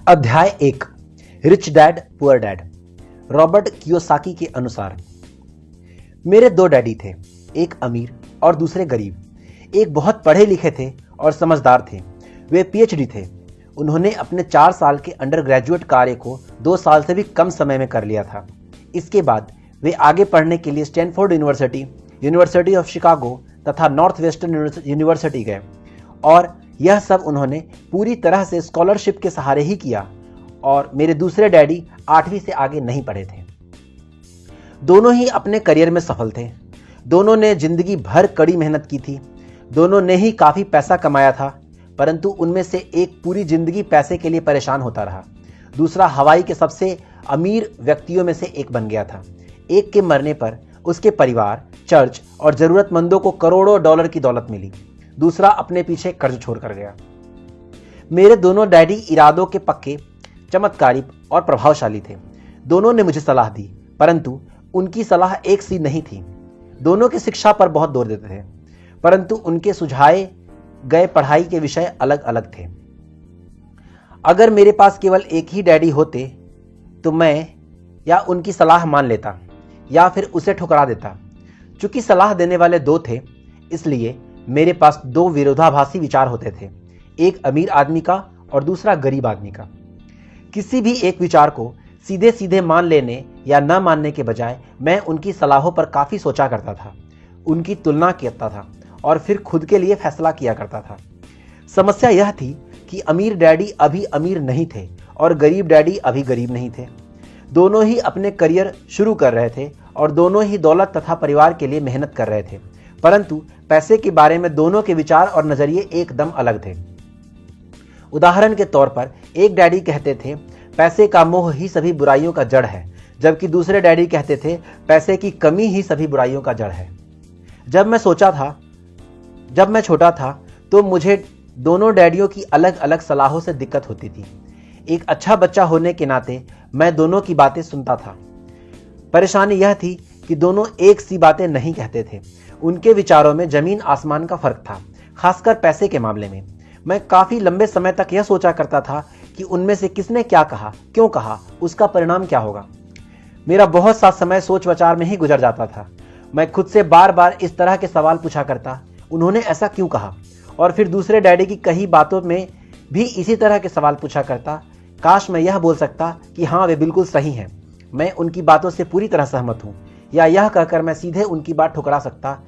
अध्याय 1 rich dad poor dad. Robert Kiyosaki के अनुसार मेरे दो डैडी थे, एक अमीर और दूसरे गरीब। एक बहुत पढ़े लिखे थे और समझदार थे। वे पीएचडी थे। उन्होंने अपने 4 साल के अंडर ग्रेजुएट कार्य को 2 साल से भी कम समय में कर लिया था। इसके बाद वे आगे पढ़ने के लिए Stanford university, university of Chicago तथा नॉर्थ वेस्टर्न यूनिवर्सिटी गए और यह सब उन्होंने पूरी तरह से स्कॉलरशिप के सहारे ही किया। और मेरे दूसरे डैडी 8वीं से आगे नहीं पढ़े थे। दोनों ही अपने करियर में सफल थे। दोनों ने जिंदगी भर कड़ी मेहनत की थी। दोनों ने ही काफी पैसा कमाया था, परंतु उनमें से एक पूरी जिंदगी पैसे के लिए परेशान होता रहा। दूसरा हवाई के सबसे अमीर व्यक्तियों में से एक बन गया था। एक के मरने पर उसके परिवार, चर्च और जरूरतमंदों को करोड़ों डॉलर की दौलत मिली। दूसरा अपने पीछे कर्ज छोड़कर गया। मेरे दोनों डैडी इरादों के पक्के, चमत्कारी और प्रभावशाली थे। दोनों ने मुझे सलाह दी, परंतु उनकी सलाह एक सी नहीं थी। दोनों की शिक्षा पर बहुत जोर देते थे, परंतु उनके सुझाए गए पढ़ाई के विषय अलग अलग थे। अगर मेरे पास केवल एक ही डैडी होते तो मैं या उनकी सलाह मान लेता या फिर उसे ठुकरा देता। चूंकि सलाह देने वाले दो थे, इसलिए मेरे पास 2 विरोधाभासी विचार होते थे, एक अमीर आदमी का और दूसरा गरीब आदमी का। किसी भी एक विचार को सीधे सीधे मान लेने या न मानने के बजाय मैं उनकी सलाहों पर काफी सोचा करता था, उनकी तुलना करता था और फिर खुद के लिए फैसला किया करता था। समस्या यह थी कि अमीर डैडी अभी अमीर नहीं थे और गरीब डैडी अभी गरीब नहीं थे। दोनों ही अपने करियर शुरू कर रहे थे और दोनों ही दौलत तथा परिवार के लिए मेहनत कर रहे थे, परंतु पैसे के बारे में दोनों के विचार और नजरिए एकदम अलग थे। उदाहरण के तौर पर एक डैडी कहते थे पैसे का मोह ही सभी बुराइयों का जड़ है, जबकि दूसरे डैडी कहते थे पैसे की कमी ही सभी बुराइयों का जड़ है। जब मैं छोटा था तो मुझे दोनों डैडियों की अलग अलग सलाहों से दिक्कत होती थी। एक अच्छा बच्चा होने के नाते मैं दोनों की बातें सुनता था। परेशानी यह थी कि दोनों एक सी बातें नहीं कहते थे। उनके विचारों में जमीन आसमान का फर्क था, खासकर पैसे के मामले में। मैं काफी लंबे समय तक यह सोचा करता था कि उनमें से किसने क्या कहा, क्यों कहा, उसका परिणाम क्या होगा। मेरा बहुत सा समय सोच विचार में ही गुजर जाता था। मैं खुद से बार बार इस तरह के सवाल पूछा करता, उन्होंने ऐसा क्यों कहा? और फिर दूसरे डैडी की कई बातों में भी इसी तरह के सवाल पूछा करता। काश मैं यह बोल सकता कि हाँ, वे बिल्कुल सही हैं, मैं उनकी बातों से पूरी तरह सहमत हूं, या यह कहकर मैं सीधे उनकी बात ठुकरा सकता,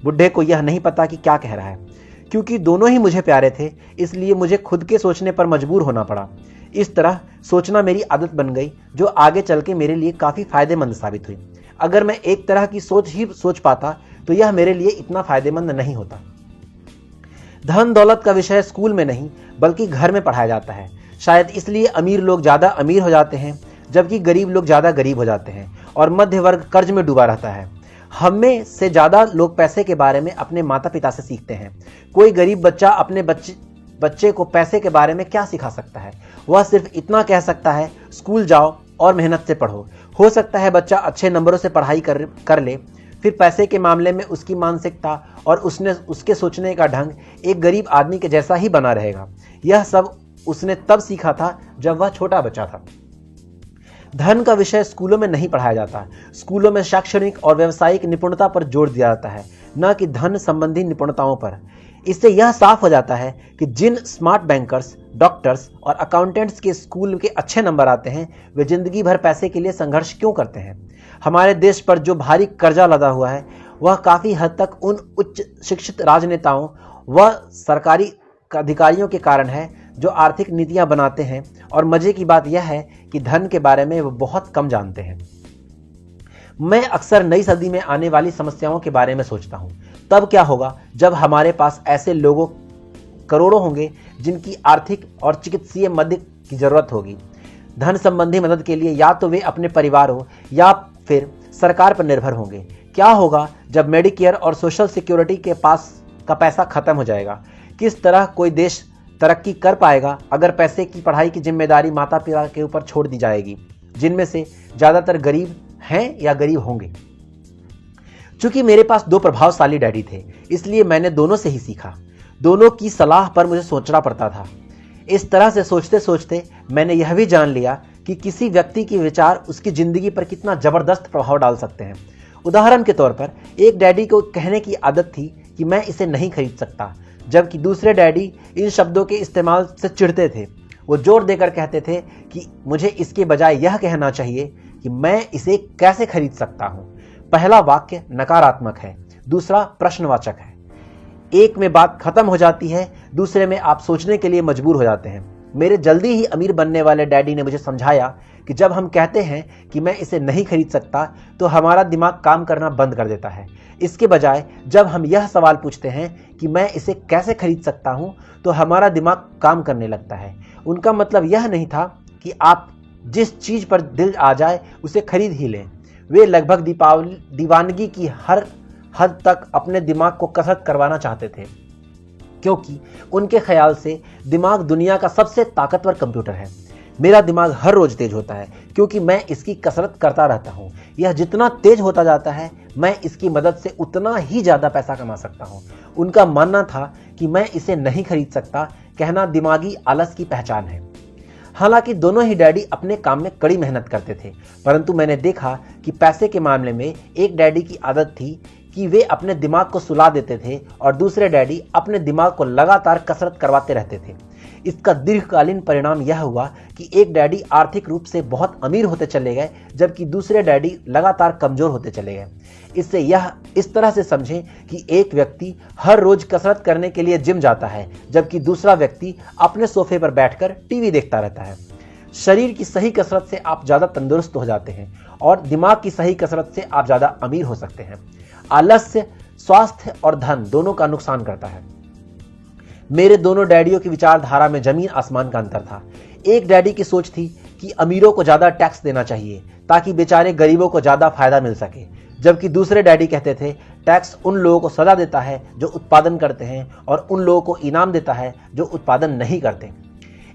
बुढ़े को यह नहीं पता कि क्या कह रहा है। क्योंकि दोनों ही मुझे प्यारे थे, इसलिए मुझे खुद के सोचने पर मजबूर होना पड़ा। इस तरह सोचना मेरी आदत बन गई, जो आगे चल के मेरे लिए काफी फायदेमंद साबित हुई। अगर मैं एक तरह की सोच ही सोच पाता तो यह मेरे लिए इतना फायदेमंद नहीं होता। धन दौलत का विषय स्कूल में नहीं बल्कि घर में पढ़ाया जाता है। शायद इसलिए अमीर लोग ज्यादा अमीर हो जाते हैं, जबकि गरीब लोग ज्यादा गरीब हो जाते हैं और मध्य वर्ग कर्ज में डूबा रहता है। हमें से ज्यादा लोग पैसे के बारे में अपने माता पिता से सीखते हैं। कोई गरीब बच्चा अपने बच्चे को पैसे के बारे में क्या सिखा सकता है? वह सिर्फ इतना कह सकता है, स्कूल जाओ और मेहनत से पढ़ो। हो सकता है बच्चा अच्छे नंबरों से पढ़ाई कर ले, फिर पैसे के मामले में उसकी मानसिकता और उसके सोचने का ढंग एक गरीब आदमी के जैसा ही बना रहेगा। यह सब उसने तब सीखा था जब वह छोटा बच्चा था। धन का विषय स्कूलों में नहीं पढ़ाया जाता। स्कूलों में शैक्षणिक और व्यावसायिक निपुणता पर जोर दिया जाता है, न कि धन संबंधी निपुणताओं पर। इससे यह साफ हो जाता है कि जिन स्मार्ट बैंकर्स, डॉक्टर्स और अकाउंटेंट्स के स्कूल के अच्छे नंबर आते हैं, वे जिंदगी भर पैसे के लिए संघर्ष क्यों करते हैं। हमारे देश पर जो भारी कर्जा लदा हुआ है, वह काफी हद तक उन उच्च शिक्षित राजनेताओं व सरकारी अधिकारियों के कारण है जो आर्थिक नीतियां बनाते हैं। और मजे की बात यह है कि धन के बारे में वो बहुत कम जानते हैं। मैं अक्सर नई सदी में आने वाली समस्याओं के बारे में सोचता हूं। तब क्या होगा जब हमारे पास ऐसे लोगों करोड़ों होंगे जिनकी आर्थिक और चिकित्सीय मदद की जरूरत होगी। धन संबंधी मदद के लिए या तो वे अपने परिवारों या फिर सरकार पर निर्भर होंगे। क्या होगा जब मेडिकेयर और सोशल सिक्योरिटी के पास का पैसा खत्म हो जाएगा? किस तरह कोई देश तरक्की कर पाएगा अगर पैसे की पढ़ाई की जिम्मेदारी माता पिता के ऊपर छोड़ दी जाएगी, जिनमें से ज्यादातर गरीब हैं या गरीब होंगे? चूंकि मेरे पास 2 प्रभावशाली डैडी थे, इसलिए मैंने दोनों से ही सीखा। दोनों की सलाह पर मुझे सोचना पड़ता था। इस तरह से सोचते सोचते मैंने यह भी जान लिया कि किसी व्यक्ति के विचार उसकी जिंदगी पर कितना जबरदस्त प्रभाव डाल सकते हैं। उदाहरण के तौर पर एक डैडी को कहने की आदत थी कि मैं इसे नहीं खरीद सकता, जबकि दूसरे डैडी इन शब्दों के इस्तेमाल से चिढ़ते थे। वो जोर देकर कहते थे कि मुझे इसके बजाय यह कहना चाहिए कि मैं इसे कैसे खरीद सकता हूं। पहला वाक्य नकारात्मक है, दूसरा प्रश्नवाचक है। एक में बात खत्म हो जाती है, दूसरे में आप सोचने के लिए मजबूर हो जाते हैं। मेरे जल्दी ही अमीर बनने वाले डैडी ने मुझे समझाया कि जब हम कहते हैं कि मैं इसे नहीं खरीद सकता तो हमारा दिमाग काम करना बंद कर देता है। इसके बजाय जब हम यह सवाल पूछते हैं कि मैं इसे कैसे खरीद सकता हूं तो हमारा दिमाग काम करने लगता है। उनका मतलब यह नहीं था कि आप जिस चीज पर दिल आ जाए उसे खरीद ही लें। वे लगभग दीवानगी की हर हद तक अपने दिमाग को कसरत करवाना चाहते थे, क्योंकि उनके ख्याल से दिमाग दुनिया का सबसे ताकतवर कंप्यूटर है। मेरा दिमाग हर रोज तेज होता है क्योंकि मैं इसकी कसरत करता रहता हूं। यह जितना तेज होता जाता है मैं इसकी मदद से उतना ही ज्यादा पैसा कमा सकता हूं। उनका मानना था कि मैं इसे नहीं खरीद सकता कहना दिमागी आलस की पहचान है। हालांकि दोनों ही डैडी अपने काम में कड़ी मेहनत करते थे, परंतु मैंने देखा कि पैसे के मामले में एक डैडी की आदत थी कि वे अपने दिमाग को सुला देते थे और दूसरे डैडी अपने दिमाग को लगातार कसरत करवाते रहते थे। इसका दीर्घकालीन परिणाम यह हुआ कि एक डैडी आर्थिक रूप से बहुत अमीर होते चले गए, जबकि दूसरे डैडी लगातार कमजोर होते चले गए। इससे यह इस तरह से समझें कि एक व्यक्ति हर रोज कसरत करने के लिए जिम जाता है, जबकि दूसरा व्यक्ति अपने सोफे पर बैठकर टीवी देखता रहता है। शरीर की सही कसरत से आप ज्यादा तंदुरुस्त हो जाते हैं और दिमाग की सही कसरत से आप ज्यादा अमीर हो सकते हैं। आलस्य स्वास्थ्य और धन दोनों का नुकसान करता है। मेरे दोनों डैडियों की विचारधारा में जमीन आसमान का अंतर था। एक डैडी की सोच थी कि अमीरों को ज्यादा टैक्स देना चाहिए ताकि बेचारे गरीबों को ज्यादा फायदा मिल सके, जबकि दूसरे डैडी कहते थे टैक्स उन लोगों को सजा देता है जो उत्पादन करते हैं और उन लोगों को इनाम देता है जो उत्पादन नहीं करते।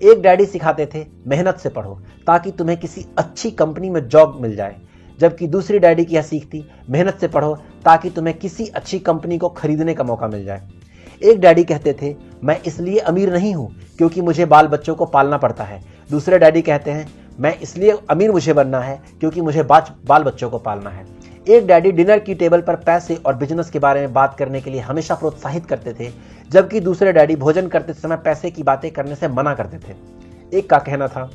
एक डैडी सिखाते थे मेहनत से पढ़ो ताकि तुम्हें किसी अच्छी कंपनी में जॉब मिल जाए, जबकि दूसरी डैडी की यह सीख थी मेहनत से पढ़ो ताकि तुम्हें किसी अच्छी कंपनी को खरीदने का मौका मिल जाए। एक डैडी कहते थे मैं इसलिए अमीर नहीं हूं क्योंकि मुझे बाल बच्चों को पालना पड़ता है। दूसरे डैडी कहते हैं मैं इसलिए अमीर मुझे बनना है क्योंकि मुझे बाल बच्चों को पालना है। एक डैडी डिनर की टेबल पर पैसे और बिजनेस के बारे में बात करने के लिए हमेशा प्रोत्साहित करते थे, जबकि दूसरे डैडी भोजन करते समय पैसे की बातें करने से मना करते थे। एक का कहना था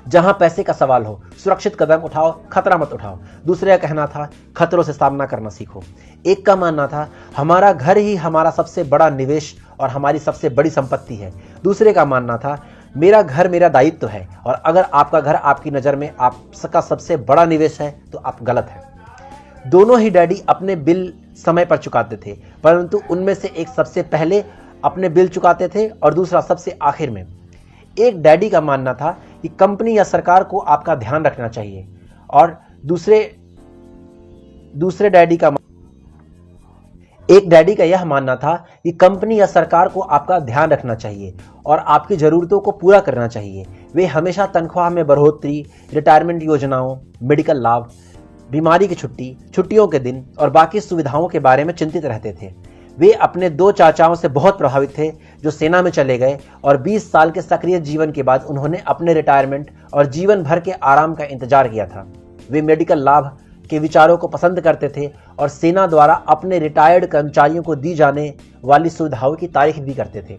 जहां पैसे का सवाल हो सुरक्षित कदम उठाओ, खतरा मत उठाओ। दूसरे का कहना था खतरों से सामना करना सीखो। एक का मानना था हमारा घर ही हमारा सबसे बड़ा निवेश और हमारी सबसे बड़ी संपत्ति है। दूसरे का मानना था मेरा घर मेरा दायित्व है और अगर आपका घर आपकी नज़र में आपका सबसे बड़ा निवेश है तो आप गलत हैं। दोनों ही डैडी अपने बिल समय पर चुकाते थे, परंतु उनमें से एक सबसे पहले अपने बिल चुकाते थे और दूसरा सबसे आखिर में। एक डैडी का मानना था कि कंपनी या सरकार को आपका ध्यान रखना चाहिए और दूसरे डैडी का एक डैडी का यह मानना था कि कंपनी या सरकार को आपका ध्यान रखना चाहिए और आपकी जरूरतों को पूरा करना चाहिए। वे हमेशा तनख्वाह में बढ़ोतरी, रिटायरमेंट योजनाओं, मेडिकल लाभ, बीमारी की छुट्टी, छुट्टियों के दिन और बाकी सुविधाओं के बारे में चिंतित रहते थे। वे अपने दो चाचाओं से बहुत प्रभावित थे जो सेना में चले गए और 20 साल के सक्रिय जीवन के बाद उन्होंने अपने रिटायरमेंट और जीवन भर के आराम का इंतजार किया था। वे मेडिकल लाभ के विचारों को पसंद करते थे और सेना द्वारा अपने रिटायर्ड कर्मचारियों को दी जाने वाली सुविधाओं की तारीफ भी करते थे।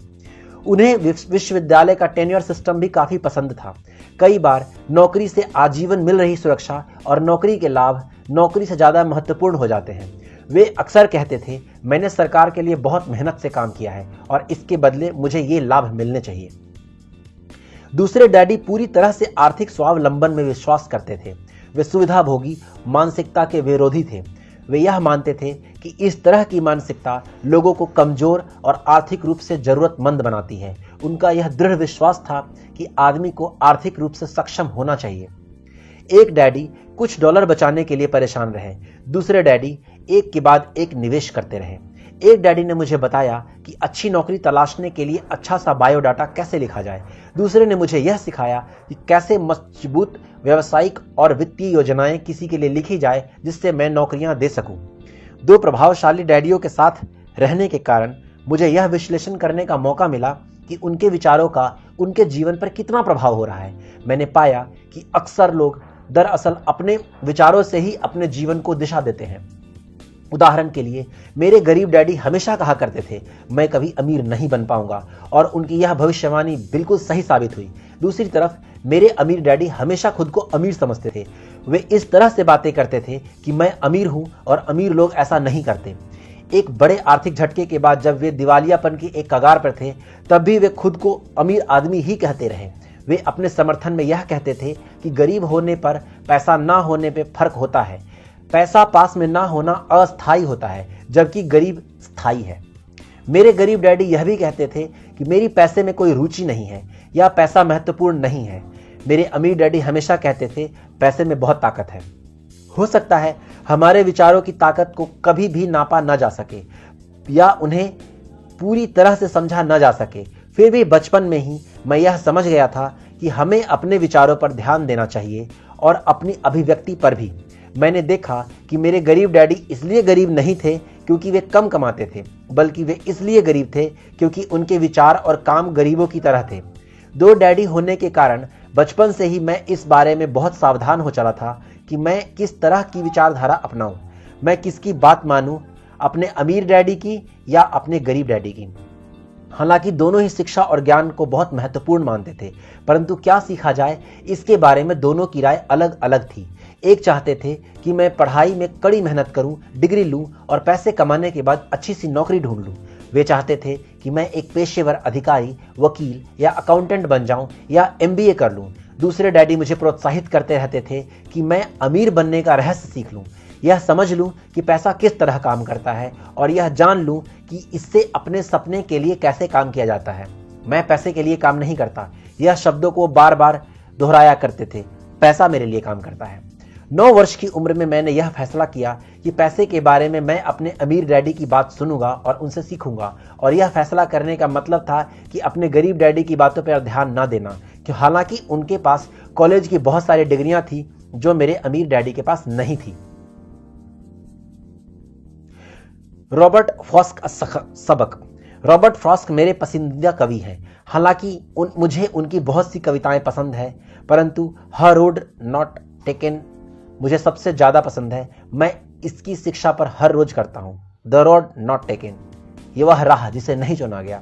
उन्हें विश्वविद्यालय का टेन्योर सिस्टम भी काफी पसंद था। कई बार नौकरी से आजीवन मिल रही सुरक्षा और नौकरी के लाभ नौकरी से ज्यादा महत्वपूर्ण हो जाते हैं। वे अक्सर कहते थे मैंने सरकार के लिए बहुत मेहनत से काम किया है और इसके बदले मुझे ये लाभ मिलने चाहिए। दूसरे डैडी पूरी तरह से आर्थिक स्वावलंबन में विश्वास करते थे। वे सुविधा भोगी मानसिकता के विरोधी थे। वे यह मानते थे कि इस तरह की मानसिकता लोगों को कमजोर और आर्थिक रूप से जरूरतमंद बनाती है। उनका यह दृढ़ विश्वास था कि आदमी को आर्थिक रूप से सक्षम होना चाहिए। एक डैडी कुछ डॉलर बचाने के लिए परेशान रहे, दूसरे डैडी एक के बाद एक निवेश करते रहे। एक डैडी ने मुझे बताया कि अच्छी नौकरी तलाशने के लिए अच्छा सा बायोडाटा कैसे लिखा जाए। दूसरे ने मुझे यह सिखाया कि कैसे मजबूत व्यावसायिक और वित्तीय योजनाएं किसी के लिए लिखी जाए जिससे मैं नौकरियां दे सकूं। दो प्रभावशाली डैडियों के साथ रहने के कारण मुझे यह विश्लेषण करने का मौका मिला कि उनके विचारों का उनके जीवन पर कितना प्रभाव हो रहा है। मैंने पाया कि अक्सर लोग दरअसल अपने विचारों से ही अपने जीवन को दिशा देते हैं। उदाहरण के लिए, मेरे गरीब डैडी हमेशा कहा करते थे, मैं कभी अमीर नहीं बन पाऊंगा, और उनकी यह भविष्यवाणी बिल्कुल सही साबित हुई। दूसरी तरफ मेरे अमीर डैडी हमेशा खुद को अमीर समझते थे। वे इस तरह से बातें करते थे कि मैं अमीर हूं और अमीर लोग ऐसा नहीं करते। एक बड़े आर्थिक झटके के बाद जब वे दिवालियापन की एक कगार पर थे, तब भी वे खुद को अमीर आदमी ही कहते रहे। वे अपने समर्थन में यह कहते थे कि गरीब होने पर पैसा ना होने पे फर्क होता है। पैसा पास में ना होना अस्थायी होता है, जबकि गरीब स्थायी है। मेरे गरीब डैडी यह भी कहते थे कि मेरी पैसे में कोई रुचि नहीं है या पैसा महत्वपूर्ण नहीं है। मेरे अमीर डैडी हमेशा कहते थे, पैसे में बहुत ताकत है। हो सकता है हमारे विचारों की ताकत को कभी भी नापा न जा सके या उन्हें पूरी तरह से समझा न जा सके, फिर भी बचपन में ही मैं यह समझ गया था कि हमें अपने विचारों पर ध्यान देना चाहिए और अपनी अभिव्यक्ति पर भी। मैंने देखा कि मेरे गरीब डैडी इसलिए गरीब नहीं थे क्योंकि वे कम कमाते थे, बल्कि वे इसलिए गरीब थे क्योंकि उनके विचार और काम गरीबों की तरह थे। दो डैडी होने के कारण बचपन से ही मैं इस बारे में बहुत सावधान हो चला था कि मैं किस तरह की विचारधारा अपनाऊं, मैं किसकी बात मानूं, अपने अमीर डैडी की या अपने गरीब डैडी की। हालांकि दोनों ही शिक्षा और ज्ञान को बहुत महत्वपूर्ण मानते थे, परंतु क्या सीखा जाए इसके बारे में दोनों की राय अलग अलग थी। एक चाहते थे कि मैं पढ़ाई में कड़ी मेहनत करूं, डिग्री लूं और पैसे कमाने के बाद अच्छी सी नौकरी ढूंढ लूं। वे चाहते थे कि मैं एक पेशेवर अधिकारी, वकील या अकाउंटेंट बन जाऊं या MBA कर लूं। दूसरे डैडी मुझे प्रोत्साहित करते रहते थे कि मैं अमीर बनने का रहस्य सीख लूं, यह समझ लूं कि पैसा किस तरह काम करता है और यह जान लूं कि इससे अपने सपने के लिए कैसे काम किया जाता है। मैं पैसे के लिए काम नहीं करता, यह शब्दों को बार बार दोहराया करते थे। पैसा मेरे लिए काम करता है। 9 वर्ष की उम्र में मैंने यह फैसला किया कि पैसे के बारे में मैं अपने अमीर डैडी की बात सुनूंगा और उनसे सीखूंगा, और यह फैसला करने का मतलब था कि अपने गरीब डैडी की बातों पर ध्यान न देना, कि हालांकि उनके पास कॉलेज की बहुत सारी डिग्रियां थी जो मेरे अमीर डैडी के पास नहीं थी। रॉबर्ट फ्रॉस्ट का सबक। रॉबर्ट फ्रॉस्ट मेरे पसंदीदा कवि हैं। हालांकि मुझे उनकी बहुत सी कविताएं पसंद है, परंतु हर रोड नॉट टेकन मुझे सबसे ज्यादा पसंद है। मैं इसकी शिक्षा पर हर रोज करता हूं। द रोड नॉट टेकन, ये वह राह जिसे नहीं चुना गया।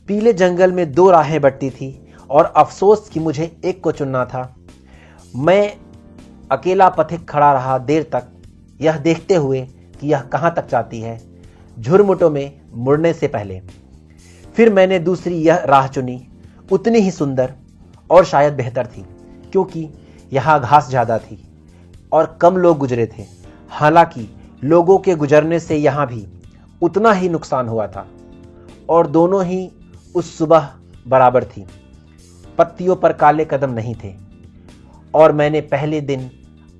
पीले जंगल में 2 राहें बंटती थी और अफसोस कि मुझे एक को चुनना था। मैं अकेला पथिक खड़ा रहा देर तक, यह देखते हुए कि यह कहां तक जाती है, झुरमुटों में मुड़ने से पहले। फिर मैंने दूसरी यह राह चुनी, उतनी ही सुंदर और शायद बेहतर थी, क्योंकि यहां घास ज्यादा थी और कम लोग गुजरे थे। हालांकि लोगों के गुजरने से यहां भी उतना ही नुकसान हुआ था और दोनों ही उस सुबह बराबर थी। पत्तियों पर काले कदम नहीं थे और मैंने पहले दिन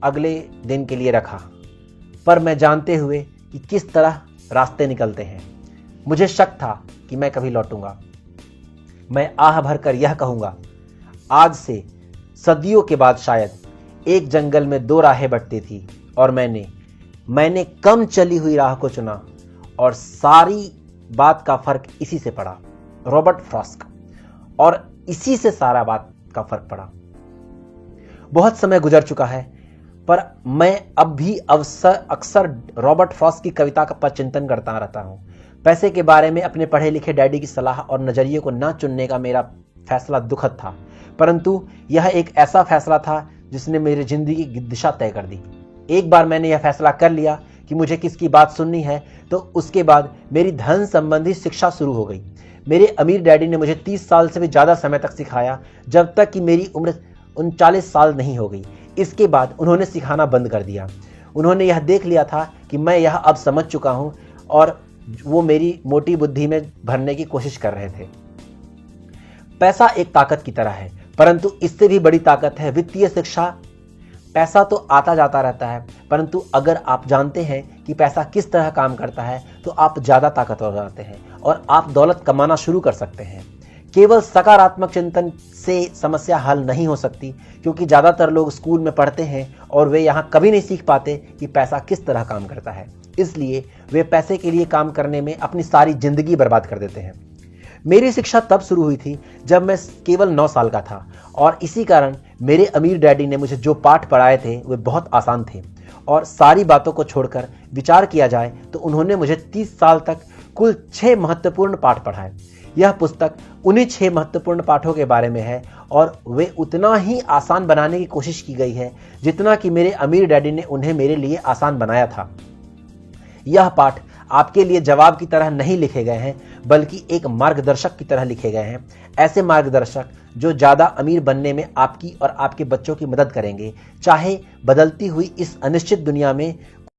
अगले दिन के लिए रखा, पर मैं जानते हुए कि किस तरह रास्ते निकलते हैं। मुझे शक था कि मैं कभी लौटूंगा। मैं आह भरकर यह कहूंगा, आज से सदियों के बाद शायद एक जंगल में 2 राहें बंटती थी और मैंने कम चली हुई राह को चुना और सारी बात का फर्क इसी से पड़ा। Robert Frost. और इसी से सारा बात का फर्क पड़ा। बहुत समय गुजर चुका है, पर मैं अब भी अक्सर रॉबर्ट फ्रॉस्ट की कविता पर चिंतन करता रहता हूं। पैसे के बारे में अपने पढ़े लिखे डैडी की सलाह और नजरिए को न चुनने का मेरा फैसला दुखद था, परंतु यह एक ऐसा फैसला था जिसने मेरी जिंदगी की दिशा तय कर दी। एक बार मैंने यह फैसला कर लिया कि मुझे किसकी बात सुननी है, तो उसके बाद मेरी धन संबंधी शिक्षा शुरू हो गई। मेरे अमीर डैडी ने मुझे 30 साल से भी ज्यादा समय तक सिखाया, जब तक कि मेरी उम्र 39 साल नहीं हो गई। इसके बाद उन्होंने सिखाना बंद कर दिया। उन्होंने यह देख लिया था कि मैं यह अब समझ चुका हूं और वो मेरी मोटी बुद्धि में भरने की कोशिश कर रहे थे। पैसा एक ताकत की तरह है, परंतु इससे भी बड़ी ताकत है वित्तीय शिक्षा। पैसा तो आता जाता रहता है, परंतु अगर आप जानते हैं कि पैसा किस तरह काम करता है तो आप ज्यादा ताकतवर हो जाते हैं और आप दौलत कमाना शुरू कर सकते हैं। केवल सकारात्मक चिंतन से समस्या हल नहीं हो सकती, क्योंकि ज्यादातर लोग स्कूल में पढ़ते हैं और वे यहाँ कभी नहीं सीख पाते कि पैसा किस तरह काम करता है। इसलिए वे पैसे के लिए काम करने में अपनी सारी जिंदगी बर्बाद कर देते हैं। मेरी शिक्षा तब शुरू हुई थी जब मैं केवल 9 साल का था और इसी कारण मेरे अमीर डैडी ने मुझे जो पाठ पढ़ाए थे वे बहुत आसान थे और सारी बातों को छोड़कर विचार किया जाए तो उन्होंने मुझे 30 साल तक कुल 6 महत्वपूर्ण पाठ पढ़ाए। यह पुस्तक उन्हीं 6 महत्वपूर्ण पाठों के बारे में है और वे उतना ही आसान बनाने की कोशिश की गई है जितना कि मेरे अमीर डैडी ने उन्हें मेरे लिए आसान बनाया था। यह पाठ आपके लिए जवाब की तरह नहीं लिखे गए हैं बल्कि एक मार्गदर्शक की तरह लिखे गए हैं, ऐसे मार्गदर्शक जो ज्यादा अमीर बनने में आपकी और आपके बच्चों की मदद करेंगे, चाहे बदलती हुई इस अनिश्चित दुनिया में